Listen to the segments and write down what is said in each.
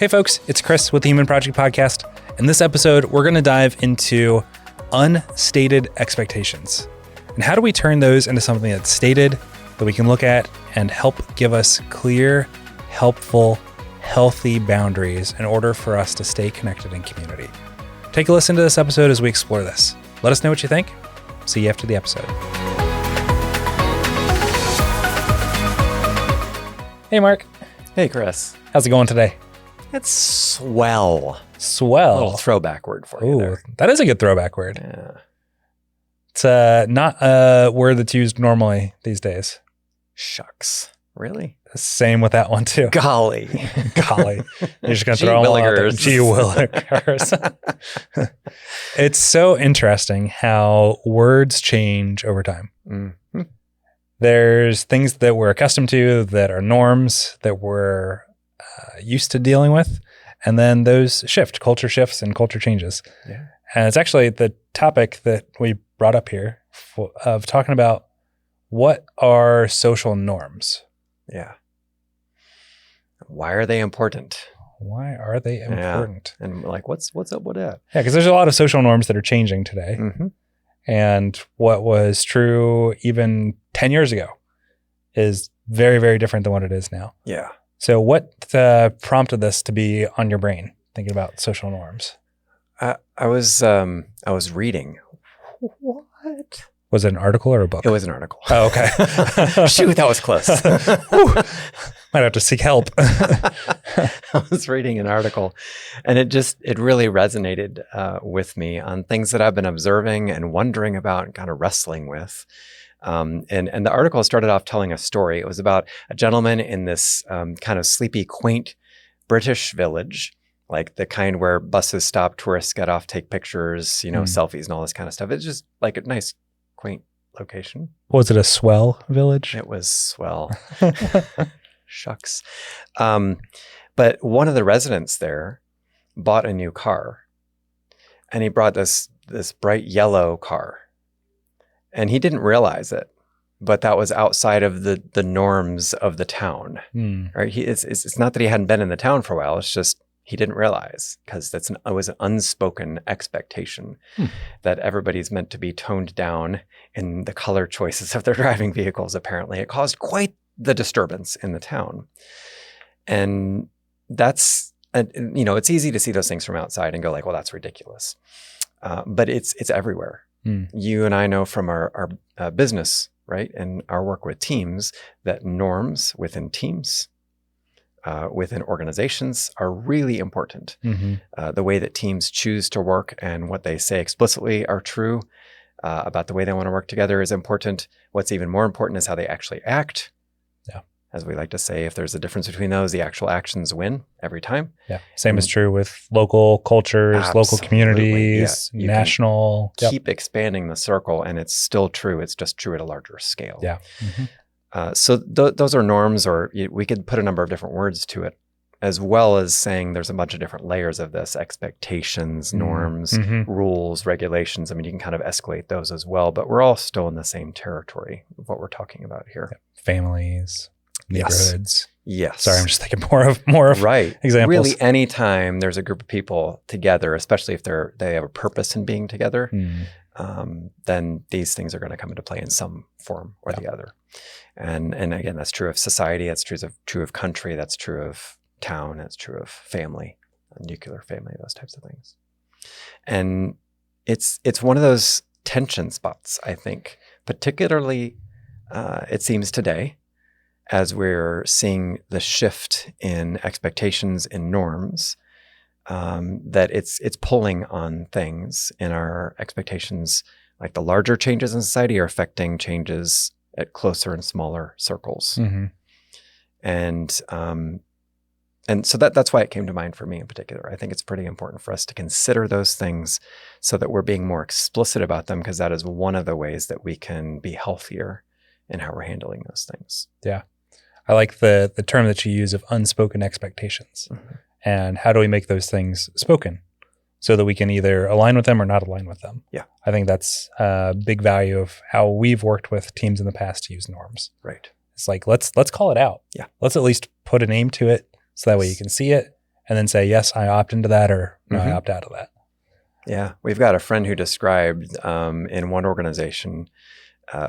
Hey folks, it's Chris with the Human Project Podcast. In this episode, we're going to dive into unstated expectations. And how do we turn those into something that's stated that we can look at and help give us clear, helpful, healthy boundaries in order for us to stay connected in community. Take a listen to this episode as we explore this. Let us know what you think. See you after the episode. Hey, Mark. Hey, Chris. How's it going today? It's swell. Swell. A little throwback word for you there. That is a good throwback word. Yeah. It's not a word that's used normally these days. Shucks. Really? Same with that one too. Golly. Golly. You're just going to throw them all out there. Gee willikers. It's so interesting how words change over time. Mm-hmm. There's things that we're accustomed to that are norms that we're used to dealing with. And then those shift, culture shifts and culture changes. Yeah. And it's actually the topic that we brought up here of talking about what are social norms. Yeah. Why are they important? Why are they important? Yeah. And like, what's up with that? Yeah, because there's a lot of social norms that are changing today. Mm-hmm. And what was true even 10 years ago is very, very different than what it is now. Yeah. So what prompted this to be on your brain, thinking about social norms? I was reading. What? Was it an article or a book? It was an article. Oh, okay. Shoot, that was close. Might have to seek help. I was reading an article and it really resonated with me on things that I've been observing and wondering about and kind of wrestling with. And the article started off telling a story. It was about a gentleman in this kind of sleepy, quaint British village, like the kind where buses stop, tourists get off, take pictures, selfies and all this kind of stuff. It's just like a nice, quaint location. Was it a swell village? It was swell. Shucks. But one of the residents there bought a new car, and he brought this bright yellow car, and he didn't realize it, but that was outside of the norms of the town. Right? It's not that he hadn't been in the town for a while. It's just he didn't realize, because it was an unspoken expectation that everybody's meant to be toned down in the color choices of their driving vehicles. Apparently, it caused quite the disturbance in the town. And that's, it's easy to see those things from outside and go like, well, that's ridiculous. But it's everywhere. You and I know from our business, right? And our work with teams, that norms within teams, within organizations are really important. Mm-hmm. The way that teams choose to work and what they say explicitly are true about the way they want to work together is important. What's even more important is how they actually act. Yeah. As we like to say, if there's a difference between those, the actual actions win every time. Yeah. Same is true with local cultures, local communities, national. Keep expanding the circle, and it's still true. It's just true at a larger scale. Yeah. Mm-hmm. So those are norms, or we could put a number of different words to it, as well as saying there's a bunch of different layers of this: expectations, norms, rules, regulations. I mean, you can kind of escalate those as well, but we're all still in the same territory of what we're talking about here. Yeah. Families, neighborhoods. Yes. Sorry, I'm just thinking more of right. examples. Really, anytime there's a group of people together, especially if they have a purpose in being together, then these things are going to come into play in some form or the other. And again, that's true of society. That's true of country. That's true of town. That's true of family, nuclear family, those types of things. And it's one of those tension spots, I think, particularly it seems today, as we're seeing the shift in expectations and norms, that it's pulling on things in our expectations. Like the larger changes in society are affecting changes at closer and smaller circles. Mm-hmm. And so that's why it came to mind for me in particular. I think it's pretty important for us to consider those things so that we're being more explicit about them, because that is one of the ways that we can be healthier in how we're handling those things. Yeah. I like the term that you use of unspoken expectations. Mm-hmm. And how do we make those things spoken so that we can either align with them or not align with them? Yeah. I think that's a big value of how we've worked with teams in the past to use norms. Right. It's like, let's call it out. Yeah. Let's at least put a name to it so that way you can see it and then say, yes, I opt into that, or no, I Mhm. opt out of that. Yeah. We've got a friend who described in one organization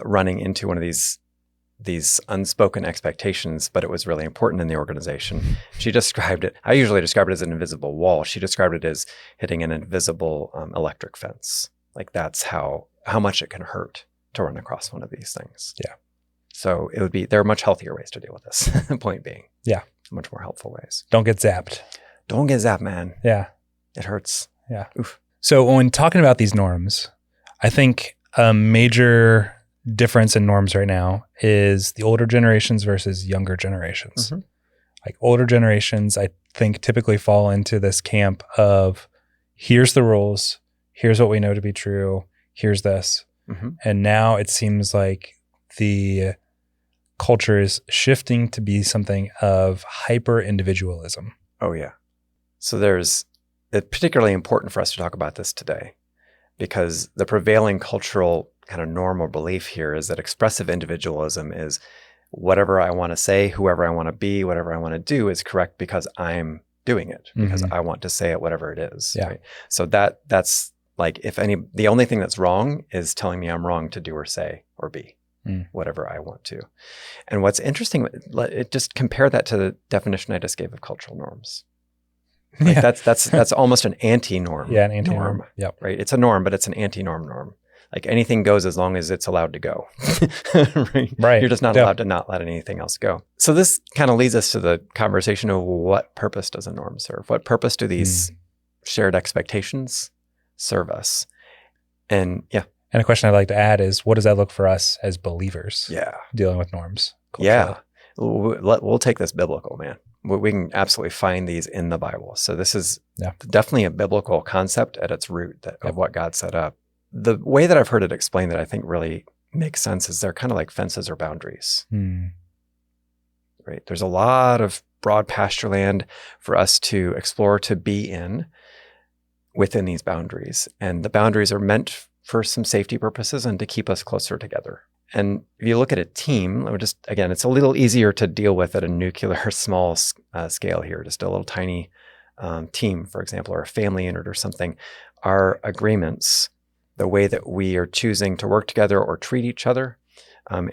running into one of these unspoken expectations, but it was really important in the organization. She described it, I usually describe it as an invisible wall. She described it as hitting an invisible electric fence. Like that's how much it can hurt to run across one of these things. Yeah. So there are much healthier ways to deal with this. Point being. Yeah. Much more helpful ways. Don't get zapped. Don't get zapped, man. Yeah. It hurts. Yeah. Oof. So when talking about these norms, I think a major difference in norms right now is the older generations versus younger generations. Mhm. Like older generations, I think typically fall into this camp of here's the rules, here's what we know to be true, here's this. Mhm. And now it seems like the culture is shifting to be something of hyper individualism. Oh, yeah. So it's particularly important for us to talk about this today because the prevailing cultural kind of norm or belief here is that expressive individualism is whatever I want to say, whoever I want to be, whatever I want to do is correct because I'm doing it, because I want to say it, whatever it is. Yeah. Right? So that's like, the only thing that's wrong is telling me I'm wrong to do or say or be whatever I want to. And what's interesting, just compare that to the definition I just gave of cultural norms. Like that's almost an anti-norm. Yeah, an anti-norm. Norm, yep. right? It's a norm, but it's an anti-norm norm. Like anything goes as long as it's allowed to go. Right? You're just not allowed to not let anything else go. So this kind of leads us to the conversation of what purpose does a norm serve? What purpose do these shared expectations serve us? And And a question I'd like to add is, what does that look for us as believers? Yeah. Dealing with norms. Culturally? Yeah. We'll take this biblical, man. We can absolutely find these in the Bible. So this is definitely a biblical concept at its root of what God set up. The way that I've heard it explained that I think really makes sense is they're kind of like fences or boundaries. Right? There's a lot of broad pasture land for us to explore, to be in within these boundaries. And the boundaries are meant for some safety purposes and to keep us closer together. And if you look at a team, again, it's a little easier to deal with at a nuclear small scale here, just a little tiny team, for example, or a family unit or something. Our agreements, the way that we are choosing to work together or treat each other,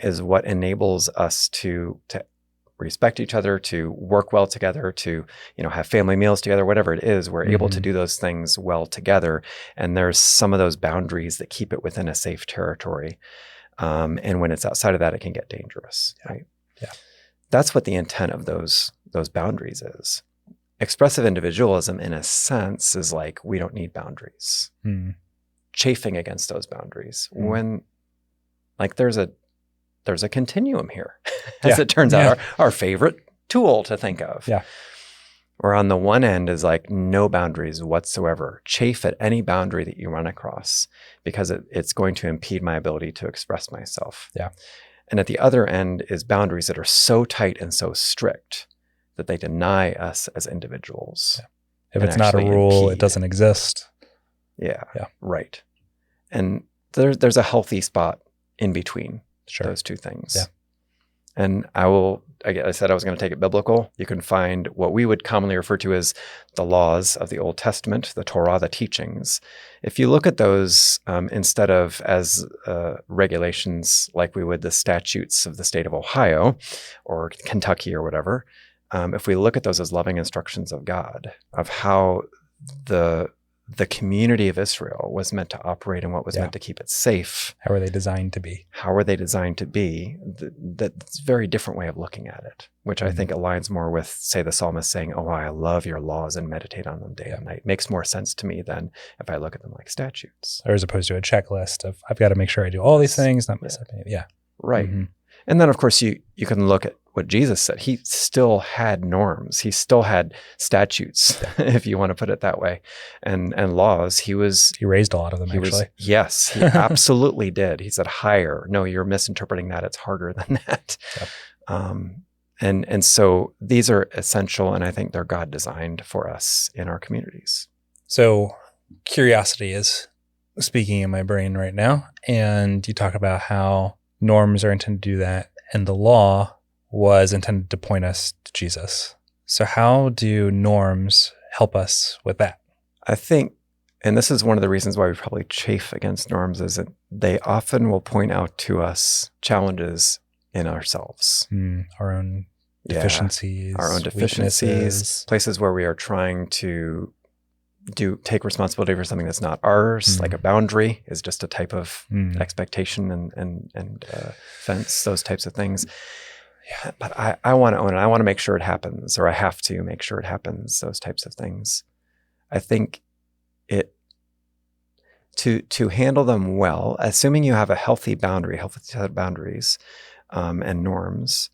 is what enables us to respect each other, to work well together, to have family meals together, whatever it is. We're able to do those things well together. And there's some of those boundaries that keep it within a safe territory. And when it's outside of that, it can get dangerous. Right? Yeah. That's what the intent of those boundaries is. Expressive individualism, in a sense, is like, we don't need boundaries. Chafing against those boundaries when, like, there's a continuum here, as it turns out, our favorite tool to think of. Yeah. Or on the one end is like no boundaries whatsoever. Chafe at any boundary that you run across because it's going to impede my ability to express myself. Yeah. And at the other end is boundaries that are so tight and so strict that they deny us as individuals. Yeah. If it's not a rule, it doesn't exist. Yeah. Right. And there's a healthy spot in between those two things. Yeah. And I said I was going to take it biblical. You can find what we would commonly refer to as the laws of the Old Testament, the Torah, the teachings. If you look at those instead of as regulations like we would the statutes of the state of Ohio or Kentucky or whatever, if we look at those as loving instructions of God, of how the community of Israel was meant to operate and what was meant to keep it safe. How are they designed to be? That's a very different way of looking at it, which I think aligns more with, say, the psalmist saying, "Oh, I love your laws and meditate on them day and night." Makes more sense to me than if I look at them like statutes. Or as opposed to a checklist of, I've got to make sure I do all these things, not mess up any. Yeah. Right. And then, of course, you can look at what Jesus said. He still had norms. He still had statutes, if you want to put it that way, and laws. He raised a lot of them, actually. Yes, he absolutely did. He said higher. No, you're misinterpreting that. It's harder than that. Yep. And so these are essential, and I think they're God designed for us in our communities. So curiosity is speaking in my brain right now, and you talk about how norms are intended to do that, and the law was intended to point us to Jesus. So how do norms help us with that? I think, and this is one of the reasons why we probably chafe against norms, is that they often will point out to us challenges in ourselves. Our own deficiencies, our own deficiencies, weaknesses. Places where we are trying to take responsibility for something that's not ours, like a boundary is just a type of expectation and fence, those types of things. Yeah, but I want to own it. I want to make sure it happens, or I have to make sure it happens, those types of things. I think to handle them well, assuming you have a healthy set of boundaries and norms,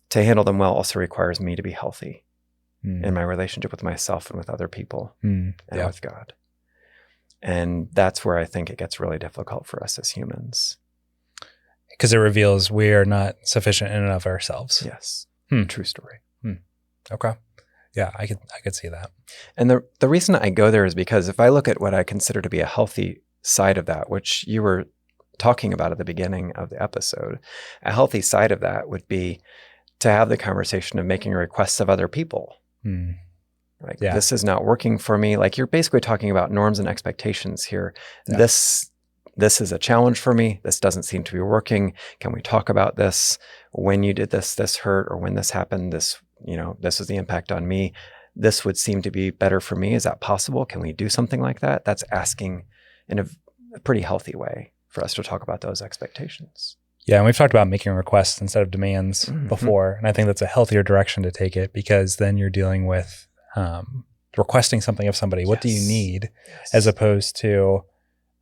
to handle them well also requires me to be healthy in my relationship with myself and with other people and with God. And that's where I think it gets really difficult for us as humans. Because it reveals we are not sufficient in and of ourselves. Yes. True story. Okay. Yeah, I could see that. And the reason I go there is because if I look at what I consider to be a healthy side of that, which you were talking about at the beginning of the episode, a healthy side of that would be to have the conversation of making requests of other people. Like, this is not working for me. Like, you're basically talking about norms and expectations here. Yeah. This is a challenge for me. This doesn't seem to be working. Can we talk about this? When you did this hurt, or when this happened, this was the impact on me. This would seem to be better for me. Is that possible? Can we do something like that? That's asking in a pretty healthy way for us to talk about those expectations. Yeah, and we've talked about making requests instead of demands before, and I think that's a healthier direction to take it, because then you're dealing with requesting something of somebody. What do you need? As opposed to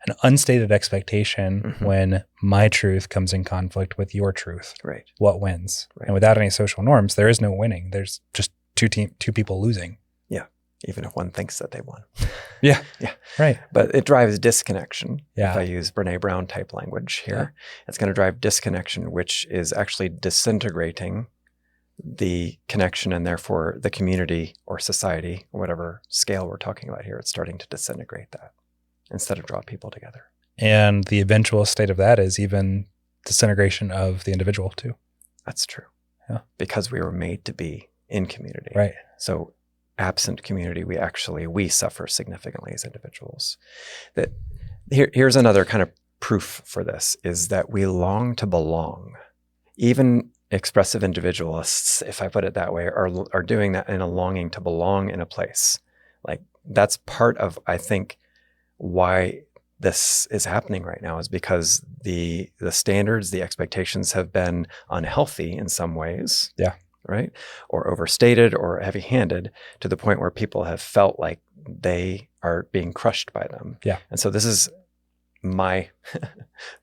an unstated expectation when my truth comes in conflict with your truth. Right. What wins? Right. And without any social norms, there is no winning. There's just two people losing. Yeah. Even if one thinks that they won. Yeah. Yeah. Right. But it drives disconnection. Yeah. If I use Brene Brown type language here, it's going to drive disconnection, which is actually disintegrating the connection, and therefore the community or society, or whatever scale we're talking about here. It's starting to disintegrate that instead of draw people together. And the eventual state of that is even disintegration of the individual too. That's true. Yeah. Because we were made to be in community. Right. So absent community, we suffer significantly as individuals. That here's another kind of proof for this, is that we long to belong. Even expressive individualists, if I put it that way, are doing that in a longing to belong in a place. Like, that's part of, I think, why this is happening right now, is because the standards, the expectations have been unhealthy in some ways. Yeah. Right? Or overstated or heavy-handed, to the point where people have felt like they are being crushed by them. Yeah. And so this is my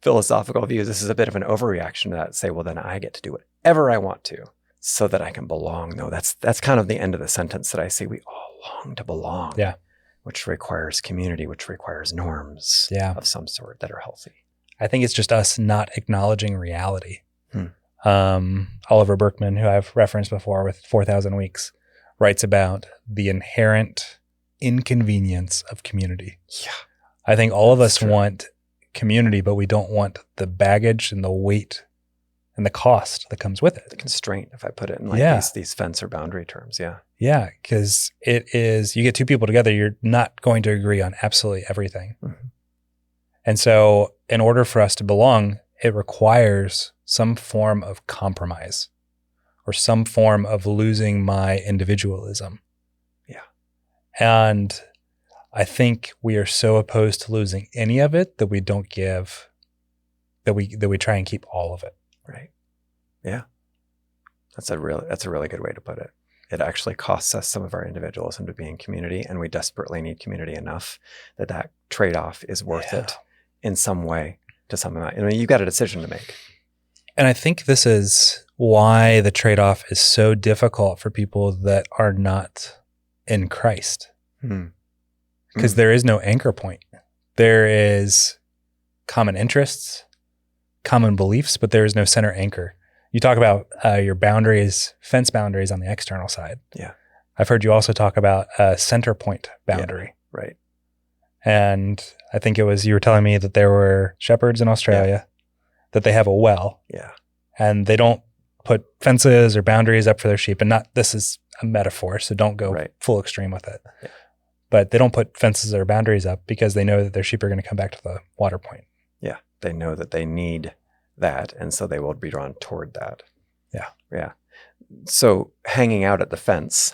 philosophical view. This is a bit of an overreaction to that. Say, well, then I get to do whatever I want to so that I can belong. No, that's kind of the end of the sentence that I see. We all long to belong. Yeah. Which requires community, which requires norms of some sort that are healthy. I think it's just us not acknowledging reality. Oliver Berkman, who I've referenced before with 4,000 Weeks, writes about the inherent inconvenience of community. Yeah. I think all of us want community, but we don't want the baggage and the weight and the cost that comes with it. The constraint, if I put it in like these fence or boundary terms. Yeah. Yeah. Because it is, you get two people together, you're not going to agree on absolutely everything. And so in order for us to belong, it requires some form of compromise or some form of losing my individualism. Yeah. And I think we are so opposed to losing any of it that we don't give, that we try and keep all of it. Right. Yeah. That's a really good way to put it. It actually costs us some of our individualism to be in community, and we desperately need community enough that trade-off is worth it in some way, to some amount. I mean, you've got a decision to make. And I think this is why the trade-off is so difficult for people that are not in Christ. Because there is no anchor point. There is common interests, common beliefs, but there is no center anchor. You talk about your boundaries, fence boundaries on the external side. Yeah. I've heard you also talk about a center point boundary. Yeah, right. And I think you were telling me that there were shepherds in Australia, that they have a well. Yeah. And they don't put fences or boundaries up for their sheep. And this is a metaphor, so don't go Right. full extreme with it. Yeah. But they don't put fences or boundaries up because they know that their sheep are going to come back to the water point. Yeah. They know that they need that, and so they will be drawn toward that. Yeah. Yeah. So hanging out at the fence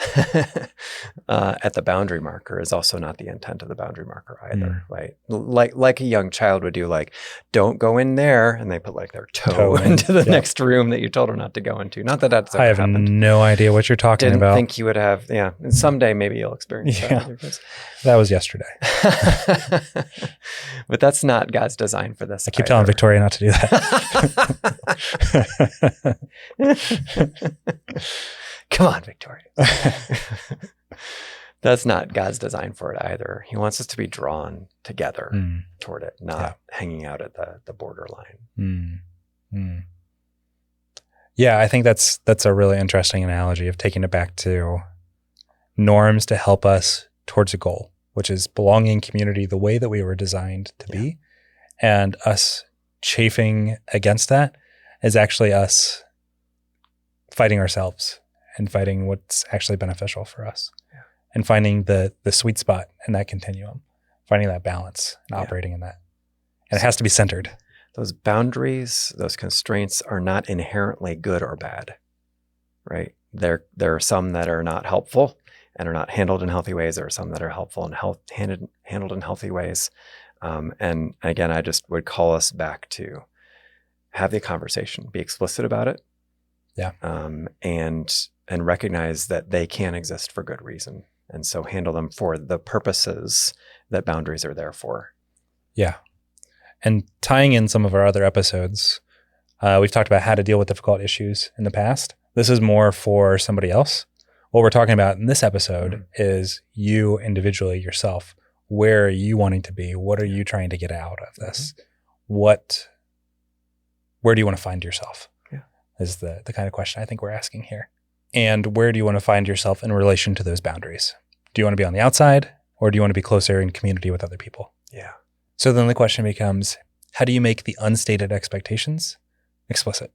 at the boundary marker is also not the intent of the boundary marker either, right? Like a young child would do, like, don't go in there, and they put like their toe into the next room that you told her not to go into. Not that that's ever I have happened. no idea what you're talking Didn't about. think you would have, yeah. And someday maybe you'll experience that. Yeah. with your kids. That was yesterday. But that's not God's design for this. I keep telling Victoria not to do that. Come on, Victoria. That's not God's design for it either. He wants us to be drawn together toward it, not hanging out at the borderline. Yeah, I think that's a really interesting analogy of taking it back to norms to help us towards a goal, which is belonging, community, the way that we were designed to be. And us chafing against that is actually us fighting ourselves and fighting what's actually beneficial for us, and finding the sweet spot in that continuum, finding that balance and operating in that. And it has to be centered. Those boundaries, those constraints are not inherently good or bad, right? There are some that are not helpful and are not handled in healthy ways. There are some that are helpful and handled in healthy ways. And again, I just would call us back to have the conversation, be explicit about it. Yeah. And recognize that they can exist for good reason. And so handle them for the purposes that boundaries are there for. Yeah. And tying in some of our other episodes, we've talked about how to deal with difficult issues in the past. This is more for somebody else. What we're talking about in this episode is you individually, yourself. Where are you wanting to be? What are you trying to get out of this? Where do you want to find yourself? Is the kind of question I think we're asking here. And where do you want to find yourself in relation to those boundaries? Do you want to be on the outside, or do you want to be closer in community with other people? Yeah. So then the question becomes, how do you make the unstated expectations explicit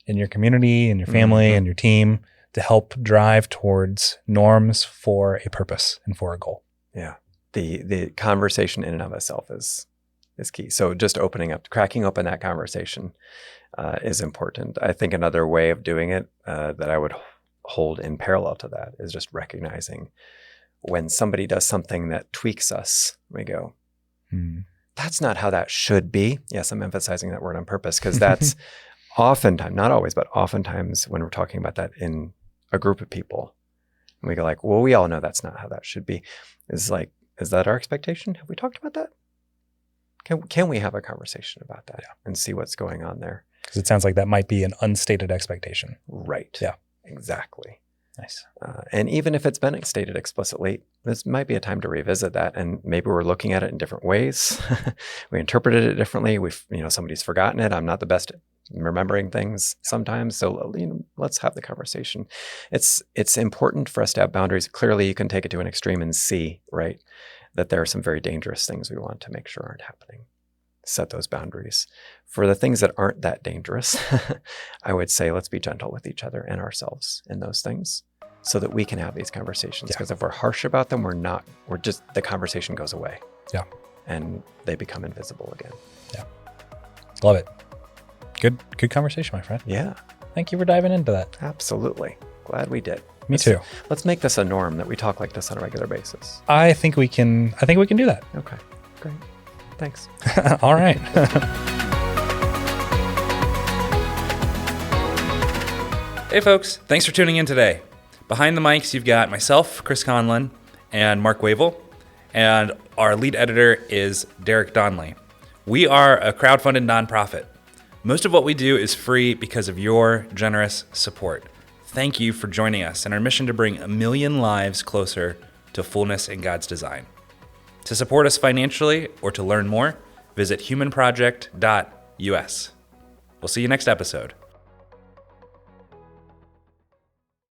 in your community, in your family, and your team to help drive towards norms for a purpose and for a goal? Yeah. The conversation in and of itself is key. So just cracking open that conversation is important. I think another way of doing it that I would hold in parallel to that is just recognizing when somebody does something that tweaks us, we go, that's not how that should be. Yes, I'm emphasizing that word on purpose because that's oftentimes, not always, but oftentimes when we're talking about that in a group of people, and we go like, well, we all know that's not how that should be. Is that our expectation? Have we talked about that? Can we have a conversation about that and see what's going on there? Because it sounds like that might be an unstated expectation. Right. Yeah. Exactly. Nice. And even if it's been stated explicitly, this might be a time to revisit that. And maybe we're looking at it in different ways. We interpreted it differently. Somebody's forgotten it. I'm not the best at remembering things sometimes. So, let's have the conversation. It's important for us to have boundaries. Clearly, you can take it to an extreme and see, right, that there are some very dangerous things we want to make sure aren't happening. Set those boundaries. For the things that aren't that dangerous, I would say let's be gentle with each other and ourselves in those things so that we can have these conversations. Because if we're harsh about them, the conversation goes away. Yeah. And they become invisible again. Yeah. Love it. Good conversation, my friend. Yeah. Thank you for diving into that. Absolutely. Glad we did. Me too. Let's make this a norm that we talk like this on a regular basis. I think we can do that. Okay. Great. Thanks. All right. Hey folks, thanks for tuning in today. Behind the mics, you've got myself, Chris Conlin, and Mark Wavle, and our lead editor is Derek Donley. We are a crowdfunded nonprofit. Most of what we do is free because of your generous support. Thank you for joining us in our mission to bring 1 million lives closer to fullness in God's design. To support us financially or to learn more, visit humanproject.us. We'll see you next episode.